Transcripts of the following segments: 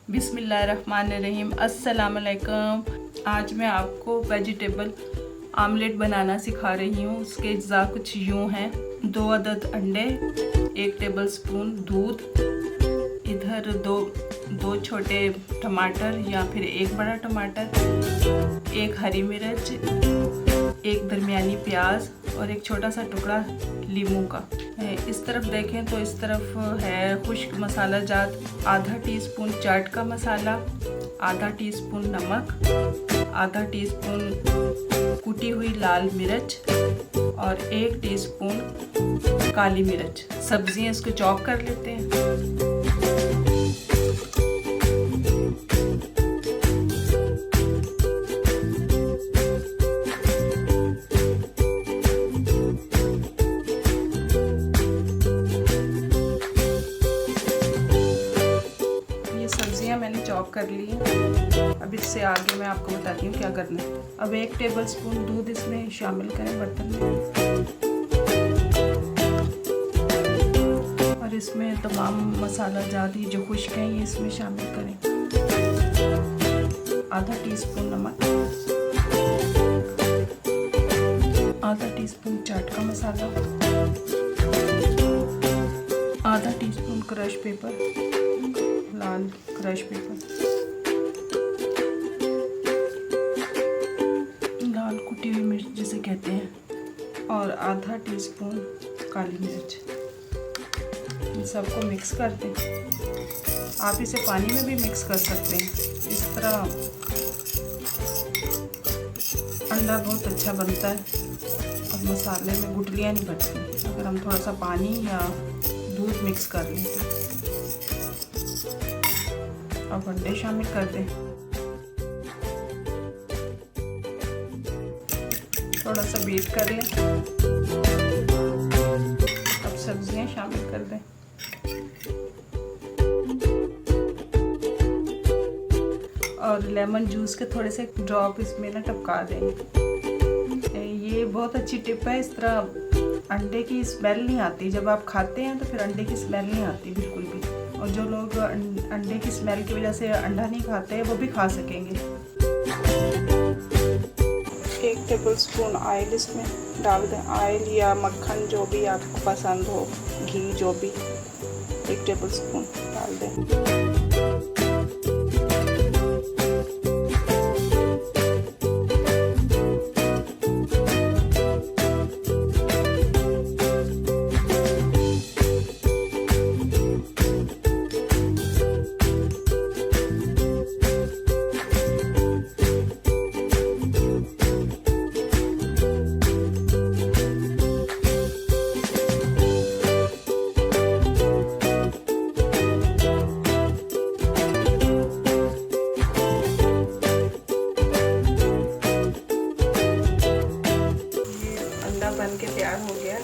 बिस्मिल्लाहिर्रहमानिर्रहीम। अस्सलाम वालेकुम। आज मैं आपको वेजिटेबल आमलेट बनाना सिखा रही हूँ। उसके अज्जा कुछ यूँ हैं: 2 अदद अंडे, 1 टेबलस्पून दूध, इधर दो छोटे टमाटर या फिर 1 बड़ा टमाटर, 1 हरी मिर्च, 1 दरमियानी प्याज और 1 छोटा सा टुकड़ा लीमू का। इस तरफ देखें तो इस तरफ है खुश्क मसाला जात, आधा टीस्पून चाट का मसाला, आधा टीस्पून नमक, आधा टीस्पून कुटी हुई लाल मिर्च और 1 टीस्पून काली मिर्च। सब्जियां इसको चॉप कर लेते हैं। सब्जियां मैंने चॉप कर ली हैं। अब इससे आगे मैं आपको बताती हूँ क्या करना है। अब 1 टेबलस्पून दूध इसमें शामिल करें बर्तन में और इसमें तमाम मसाला जात जो खुश्क हैं ये इसमें शामिल करें। आधा टीस्पून नमक, आधा टीस्पून चाट का मसाला, आधा टीस्पून क्रश पेपर, लाल क्रश पेपर, लाल कुटी हुई मिर्च जिसे कहते हैं, और आधा टीस्पून काली मिर्च। इन सबको मिक्स कर दें। आप इसे पानी में भी मिक्स कर सकते हैं। इस तरह अंडा बहुत अच्छा बनता है और मसाले में गुठलियाँ नहीं बनती अगर हम थोड़ा सा पानी या दूध मिक्स कर लें। अब अंडे शामिल कर दें। थोड़ा सा बीट कर लें। अब सब्जियां शामिल कर दें। और लेमन जूस के थोड़े से ड्रॉप इसमें ना टपका दें। ये बहुत अच्छी टिप है। इस तरह अंडे की स्मेल नहीं आती। जब आप खाते हैं तो फिर अंडे की स्मेल नहीं आती बिल्कुल भी। और जो लोग अंडे की स्मेल की वजह से अंडा नहीं खाते वो भी खा सकेंगे। 1 टेबलस्पून ऑयल इसमें डाल दें। ऑयल या मक्खन जो भी आपको पसंद हो, घी जो भी, 1 टेबलस्पून डाल दें। बन के तैयार हो गया।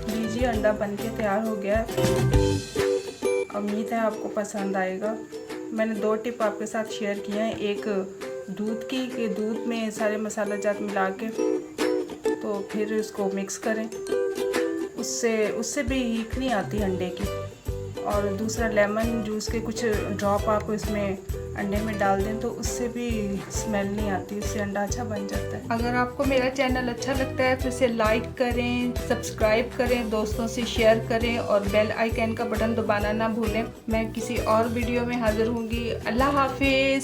लीजिए, अंडा बन के तैयार हो गया। उम्मीद है आपको पसंद आएगा। मैंने 2 टिप आपके साथ शेयर किए हैं। एक दूध की कि दूध में सारे मसाला जात मिला के तो फिर इसको मिक्स करें, उससे भी हीट नहीं आती अंडे की। और दूसरा लेमन जूस के कुछ ड्रॉप आप इसमें अंडे में डाल दें तो उससे भी स्मेल नहीं आती, उससे अंडा अच्छा बन जाता है। अगर आपको मेरा चैनल अच्छा लगता है तो इसे लाइक करें, सब्सक्राइब करें, दोस्तों से शेयर करें और बेल आइकन का बटन दबाना ना भूलें। मैं किसी और वीडियो में हाजिर होंगी। अल्लाह हाफिज़।